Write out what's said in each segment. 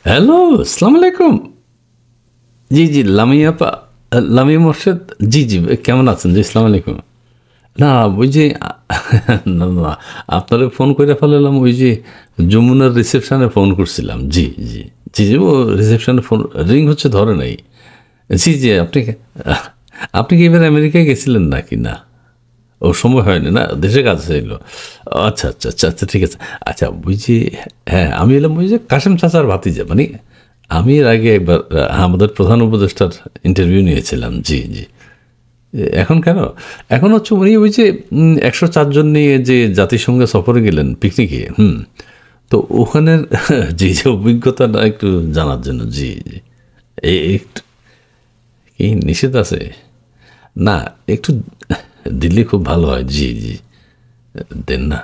Hello, আসসালামু আলাইকুম। জি, জি, লামিয়া আপা, লামিয়া মোর্শেদ। জি, জি, কেমন আছেন? জি, আসসালামু আলাইকুম। না, ওই যে না, না, আপনারে ফোন করে ফেলালাম ওই যে যমুনার রিসেপশনে ফোন করছিলাম। জি, জি, জি, জি, ও রিসেপশনে ফোন রিং হচ্ছে ধরে নাই। জি, জি, আপনি কি এবার আমেরিকায় গেছিলেন নাকি না? ও সময় হয়নি না, দেশে কাজ ছিল। আচ্ছা, আচ্ছা, আচ্ছা, আচ্ছা, ঠিক আছে। আচ্ছা, ওই যে হ্যাঁ, আমি এলাম ওই যে কাশেম চাচার ভাতিজা, মানে আমি এর আগে একবার আমাদের প্রধান উপদেষ্টার ইন্টারভিউ নিয়েছিলাম। জি, জি। এখন কেন? এখন হচ্ছে উনি ওই যে ১০৪ জন নিয়ে যে জাতিসংঘে সফরে গেলেন পিকনিকে, তো ওখানের জি, যে অভিজ্ঞতাটা একটু জানার জন্য। জি, জি। একটু কি নিষেধ আছে? না, একটু দিলে খুব ভালো হয়। জি, জি। দেন না?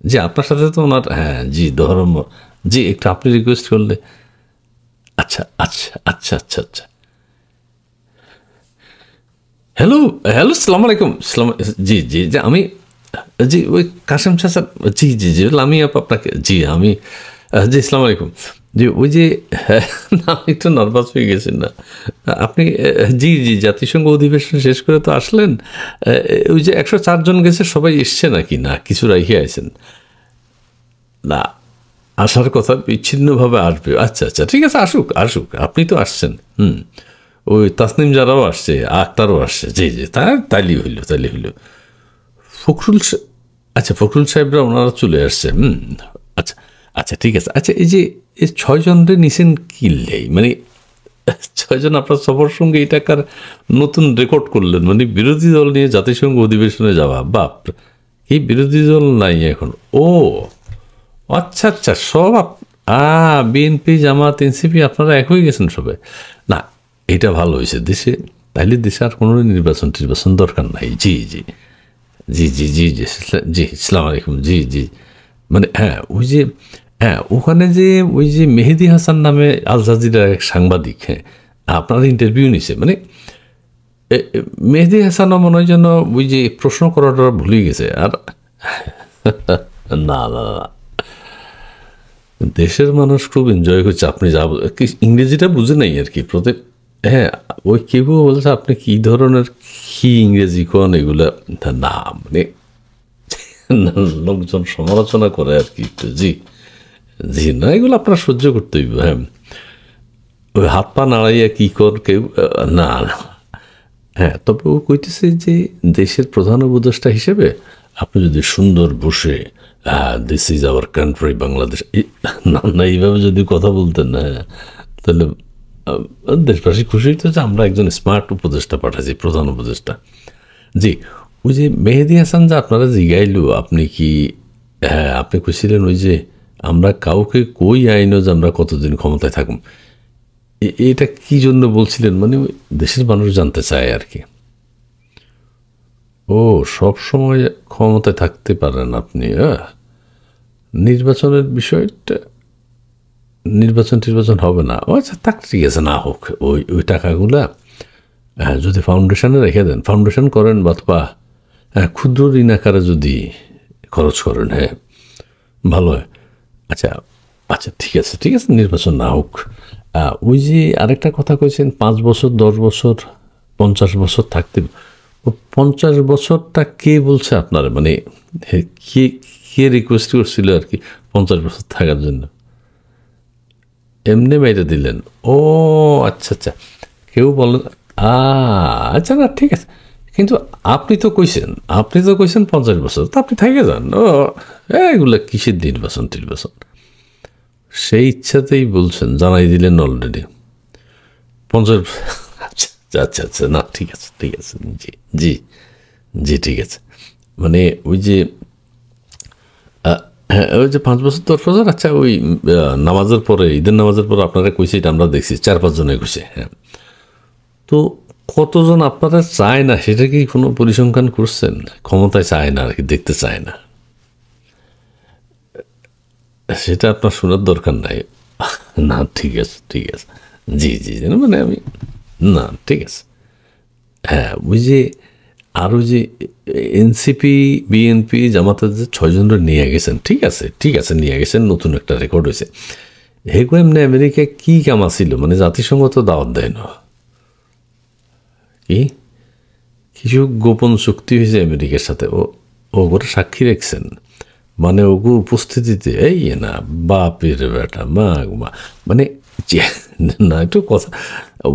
জি, আপনার সাথে তো ওনার, হ্যাঁ, জি, ধর্ম, জি, একটু আপনি রিকোয়েস্ট করলে। আচ্ছা, আচ্ছা, আচ্ছা, আচ্ছা, আচ্ছা। হ্যালো, হ্যালো, সালাম আলাইকুম। সালাম। জি, জি, যে আমি, জি, ওই কাশেম চাচা। জি, জি, জি, লামি আপা আপনাকে, জি, আমি, জি, সালাম আলাইকুম। জি, ওই যে হ্যাঁ, না, আমি একটু নার্ভাস হয়ে গেছেন না? আপনি জি, জি, জাতিসংঘ অধিবেশন শেষ করে তো আসলেন। ওই যে ১০৪ জন গেছে, সবাই এসছে নাকি না কিছু রাইখে আইছেন? না, আসার কথা বিচ্ছিন্নভাবে আসবে। আচ্ছা, আচ্ছা, ঠিক আছে, আসুক, আসুক। আপনি তো আসছেন। ওই তাসনিম যারাও আসছে, আক্তারও আসছে। জি, জি, তাইলি হইল, তাইলি হইল। ফখরুল আচ্ছা, ফখরুল সাহেবরা ওনারা চলে আসছে। আচ্ছা, আচ্ছা, ঠিক আছে। আচ্ছা, এই যে এই ৬ জনরে নিছেন কিনলেই, মানে ৬ জন আপনার সবার সঙ্গে এটাকার নতুন রেকর্ড করলেন, মানে বিরোধী দল নিয়ে জাতিসংঘ অধিবেশনে যাওয়া। বাপ, এই বিরোধী দল নাই এখন। ও আচ্ছা, আচ্ছা, সব বিএনপি, জামাত, এনসিপি আপনারা এক হয়ে গেছেন সবে। না, এটা ভালো হয়েছে দেশে। তাইলে দেশে আর কোনো নির্বাচন টির্বাচন দরকার নাই। জি, জি, জি, জি, জি, জি, জি, সালাম আলাইকুম। জি, জি, মানে হ্যাঁ, ওই যে হ্যাঁ, ওখানে যে ওই যে মেহেদি হাসান নামে আল জাজিরার এক সাংবাদিক, হ্যাঁ, আপনার ইন্টারভিউ নিছে, মানে মেহেদি হাসানও মনে হয় যেন ওই যে প্রশ্ন করাটা ভুলে গেছে। আর না, না, না, দেশের মানুষ খুব এনজয় করছে। আপনি যা ইংরেজিটা বুঝে নাই আর কি প্রত্যেক। হ্যাঁ, ওই কেউ বলছে আপনি কি ধরনের কি ইংরেজি কোন এগুলা। না, মানে লোকজন সমালোচনা করে আর কি একটু। জি, জি, না, এগুলো আপনার সহ্য করতে হইব। হ্যাঁ, ওই হাত পা নাড়াইয়া কি কর কেউ, না, না। হ্যাঁ, তবে ও কইতেছে যে দেশের প্রধান উপদেষ্টা হিসেবে আপনি যদি সুন্দর বসে this is our country Bangladesh, না, না, এইভাবে যদি কথা বলতেন না, হ্যাঁ, তাহলে দেশবাসী খুশি হইতো যে আমরা একজন স্মার্ট উপদেষ্টা পাঠাচ্ছি, প্রধান উপদেষ্টা। জি, ওই যে মেহেদি হাসান যে আপনারা জিগাইলো, আপনি কি, হ্যাঁ, আপনি কইছিলেন ওই যে আমরা কাউকে কই আইনো যে আমরা কতদিন ক্ষমতায় থাকুম। এটা কি জন্য বলছিলেন, মানে ওই দেশের মানুষ জানতে চায় আর কি। ও, সব সময় ক্ষমতায় থাকতে পারেন আপনি, হ্যাঁ? নির্বাচনের বিষয়টা, নির্বাচন টির্বাচন হবে না। ও আচ্ছা, থাক, ঠিক আছে, না হোক। ওই ওই টাকাগুলা যদি ফাউন্ডেশনে রেখে দেন, ফাউন্ডেশন করেন, অথবা ক্ষুদ্র ঋণ আকারে যদি খরচ করেন, হ্যাঁ, ভালো হয়। আচ্ছা, আচ্ছা, ঠিক আছে, ঠিক আছে, নির্বাচন না হোক। ওই যে আরেকটা কথা কইছেন, ৫ বছর, ১০ বছর, ৫০ বছর থাকতে। ও ৫০ বছরটা কে বলছে আপনার, মানে কে, কে রিকোয়েস্ট করছিল আর কি ৫০ বছর থাকার জন্য? এমনি মেরে দিলেন? ও আচ্ছা, আচ্ছা, কেউ বলেন। আ আচ্ছা, না, ঠিক আছে। কিন্তু আপনি তো কইছেন, আপনি তো কইছেন ৫০ বছর, তো আপনি থেকে যান। ও এগুলা কিসের নির্বাচন টির্বাচন? সেই ইচ্ছাতেই বলছেন, জানাই দিলেন অলরেডি ৫০। আচ্ছা, আচ্ছা, আচ্ছা, না, ঠিক আছে, ঠিক আছে। জি, জি, জি, ঠিক আছে। মানে ওই যে হ্যাঁ, ওই যে ৫ বছর, ১০ বছর। আচ্ছা, ওই নামাজের পরে, ঈদের নামাজের পরে আপনারা কইছে, এটা আমরা দেখছি ৪-৫ জনে কইছে। হ্যাঁ, তো কতজন আপনারা চায় না সেটা কি কোনো পরিসংখ্যান করছেন? ক্ষমতায় চায় না আর কি, দেখতে চায় না, সেটা আপনার শোনার দরকার নাই। না, ঠিক আছে, ঠিক আছে। জি, জি, মানে আমি, না, ঠিক আছে। হ্যাঁ, ওই যে আরও যে এনসিপি, বিএনপি, জামাতের যে ৬ জনরা নিয়ে গেছেন, ঠিক আছে, ঠিক আছে, নিয়ে গেছেন, নতুন একটা রেকর্ড হয়েছে। হেগো এমনি আমেরিকায় কী কাম আসিল, মানে জাতিসংঘ তো দাওয়াত দেয় না, কি কিছু গোপন চুক্তি হয়েছে আমেরিকার সাথে, ওগুলো সাক্ষী রাখছেন, মানে ওগু উপস্থিতিতে এই না বাপের বেটা মা মানে না একটু কথা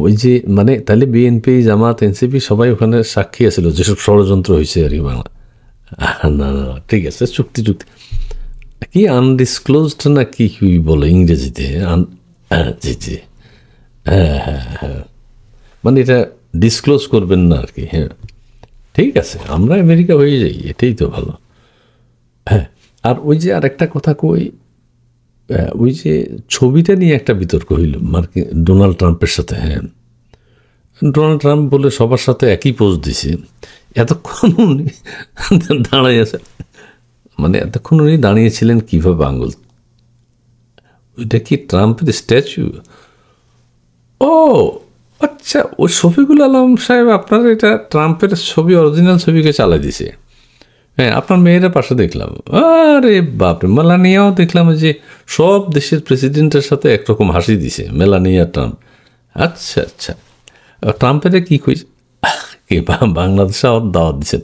ওই যে মানে তাহলে বিএনপি জামাত এনসিপি সবাই ওখানে সাক্ষী আছিল যেসব ষড়যন্ত্র হয়েছে আর কি বাংলা। না না ঠিক আছে, চুক্তি চুক্তি কি আনডিসক্লোজড না কি কি বলে ইংরেজিতে, জি জি হ্যাঁ হ্যাঁ হ্যাঁ, মানে এটা ডিসক্লোজ করবেন না আর কি। হ্যাঁ ঠিক আছে, আমরা আমেরিকা হয়ে যাই, এটাই তো ভালো। হ্যাঁ, আর ওই যে আরেকটা কথা কই, ওই যে ছবিটা নিয়ে একটা বিতর্ক হইল মার্কিন ডোনাল্ড ট্রাম্পের সাথে। হ্যাঁ, ডোনাল্ড ট্রাম্প বলে সবার সাথে একই পোজ দিছে, এতক্ষণ উনি দাঁড়াই আছে, মানে এতক্ষণ উনি দাঁড়িয়েছিলেন কীভাবে আঙুল, ওইটা কি ট্রাম্পের স্ট্যাচু? ও আচ্ছা, ওই শফিকুল আলম সাহেব আপনার এটা ট্রাম্পের ছবি, অরিজিনাল ছবিকে চালাই দিছে। হ্যাঁ, আপনার মেয়েরা পাশে দেখলাম, আরে বাপরে, মেলানিয়াও দেখলাম যে সব দেশের প্রেসিডেন্টের সাথে একরকম হাসি দিছে মেলানিয়া ট্রাম্প। আচ্ছা আচ্ছা, ট্রাম্পের কি কই কি বাংলাদেশে আবার দাওয়াত দিচ্ছেন?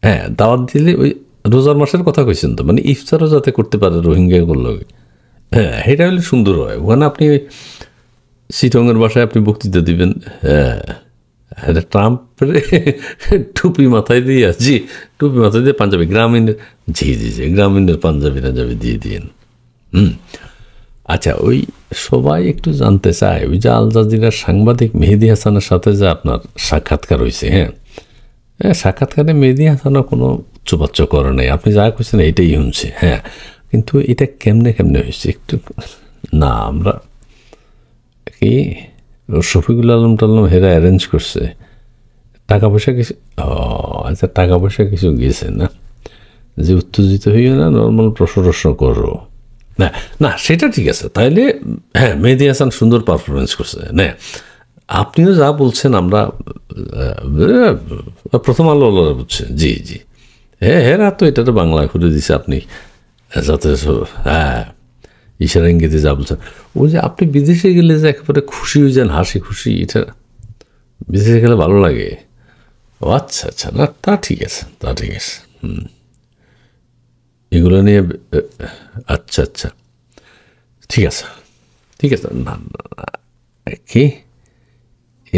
হ্যাঁ, দাওয়াত দিলে ওই রোজার মাসের কথা কইছেন তো, মানে ইফতারও যাতে করতে পারে রোহিঙ্গাগুলো। হ্যাঁ, এটা হলে সুন্দর হয়, ওখানে আপনি ওই সিটংয়ের বাসায় আপনি বক্তৃতা দিবেন। হ্যাঁ, ট্রাম্পের টুপি মাথায় দিয়ে, জি টুপি মাথায় দিয়ে পাঞ্জাবি গ্রামীণের, জি জি জি গ্রামীণের পাঞ্জাবি টাঞ্জাবি দিয়ে দিন। আচ্ছা, ওই সবাই একটু জানতে চায় ওই যে আল জাজিরার সাংবাদিক মেহেদি হাসানের সাথে যে আপনার সাক্ষাৎকার হয়েছে। হ্যাঁ হ্যাঁ, সাক্ষাৎকারে মেহেদি হাসানও কোনো উচ্চবাচ্য করে নাই, আপনি যা করছেন এইটাই শুনছে। হ্যাঁ, কিন্তু এটা কেমনে কেমনে হয়েছে একটু, না আমরা কি শফিকুল আলম টালম হেরা অ্যারেঞ্জ করছে, টাকা পয়সা কিছু, ও আচ্ছা টাকা পয়সা কিছু গেছে না, যে উত্তেজিত হইও না, নর্মাল প্রশ্ন করো না, না সেটা ঠিক আছে তাইলে। হ্যাঁ, মেহেদি হাসান সুন্দর পারফরমেন্স করছে না, আপনিও যা বলছেন আমরা প্রথম আলো বুঝছে, জি জি হ্যাঁ হ্যাঁ, তো এটা তো বাংলায় করে দিছে আপনি, যাতে হ্যাঁ ইশারা ইঙ্গিতে যা বলছেন। ওই যে আপনি বিদেশে গেলে যে একেবারে খুশি হয়ে যান, হাসি খুশি, এটা বিদেশে গেলে ভালো লাগে। ও আচ্ছা আচ্ছা, না তা ঠিক আছে, তা ঠিক আছে। এগুলো নিয়ে আচ্ছা আচ্ছা ঠিক আছে ঠিক আছে। না কি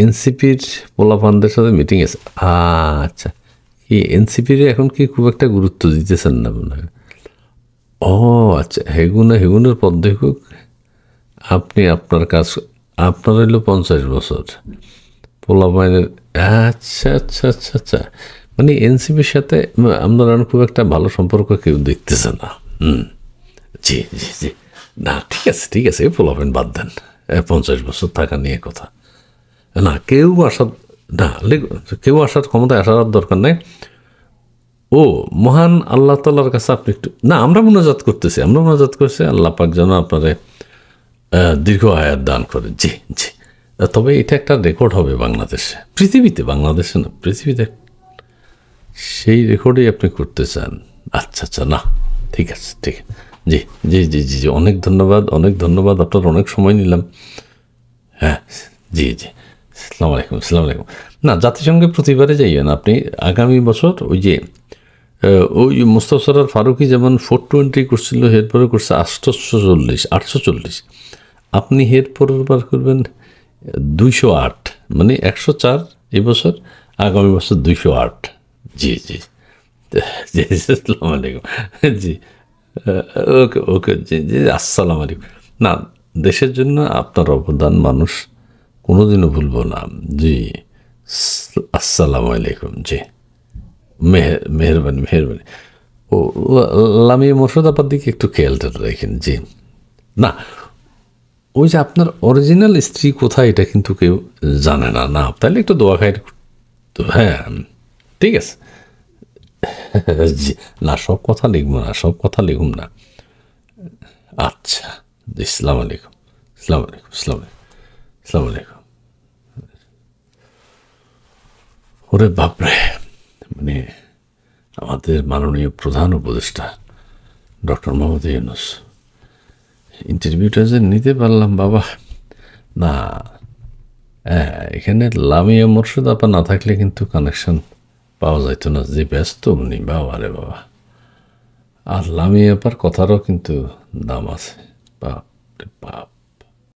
এনসিপির পোলাপানদের সাথে মিটিং আছে? আচ্ছা, কি এনসিপির এখন কি খুব একটা গুরুত্ব দিতেছেন না মনে হয়? ও আচ্ছা, হেগুনের পদ দেখুক, আপনি আপনার কাজ, আপনার হইল 50 বছর পোলাপাইনের। আচ্ছা আচ্ছা আচ্ছা আচ্ছা, মানে এনসিপির সাথে আপনার খুব একটা ভালো সম্পর্ক কেউ দেখতেছে না। জি জি জি, না ঠিক আছে ঠিক আছে, পোলাপাইন বাদ দেন, 50 বছর থাকা নিয়ে কথা না, কেউ আসার না, কেউ আসার ক্ষমতায় আসার দরকার নেই। ও মহান আল্লাহ তাল্লার কাছে আপনি একটু, না আমরা মোনাজাত করতেছি, আমরা মোনাজাত করছি আল্লাহ পাক যেন আপনারে দীর্ঘ আয়াত দান করে। জি জি, তবে এটা একটা রেকর্ড হবে বাংলাদেশে, পৃথিবীতে, বাংলাদেশে না পৃথিবীতে, সেই রেকর্ডই আপনি করতে চান। আচ্ছা আচ্ছা, না ঠিক আছে ঠিক আছে, জি জি জি জি জি, অনেক ধন্যবাদ, অনেক ধন্যবাদ, আপনার অনেক সময় নিলাম। হ্যাঁ জি জি, আসসালামু আলাইকুম, আসসালামু আলাইকুম। না, জাতিসংঘে প্রতিবারে যাইবেন আপনি, আগামী বছর ওই যে ওই মোস্তফা সরোয়ার ফারুকী যেমন 420 করছিল, এরপরে করছে 840, আপনি এরপরের বার করবেন 208, মানে 104 এবছর, আগামী বছর 208। জি জি জি, আসসালামু আলাইকুম, জি ওকে ওকে, জি জি আসসালামু আলাইকুম। না, দেশের জন্য আপনার অবদান মানুষ কোনোদিনও ভুলব না। জি আসসালামু আলাইকুম, জি মেহরবানি মেহরবানি। ও লামিয়া মোর্শেদাবাদ দিকে একটু খেয়ালটা রাখেন। জি না, ওই যে আপনার অরিজিনাল স্ত্রী কোথায় এটা কিন্তু কেউ জানে না, না তাহলে একটু দোয়া খাই তো। হ্যাঁ ঠিক আছে, জি না সব কথা লিখবো না, সব কথা লিখুন না। আচ্ছা, আসসালামু আলাইকুম, আসসালামু আলাইকুম, আসসালামু আলাইকুম, আসসালামু আলাইকুম। ওরে বাপরে, মানে আমাদের মাননীয় প্রধান উপদেষ্টা ডক্টর মোহাম্মদ ইউনূস ইন্টারভিউটা যে নিতে পারলাম বাবা, না এখানে লামিয়া মোর্শেদ আপা না থাকলে কিন্তু কানেকশন পাওয়া যাইতো না, যে ব্যস্ত উনি বাবা রে বাবা। আর লামিয়া আপার কথারও কিন্তু দাম আছে, বাপ রে বাপ।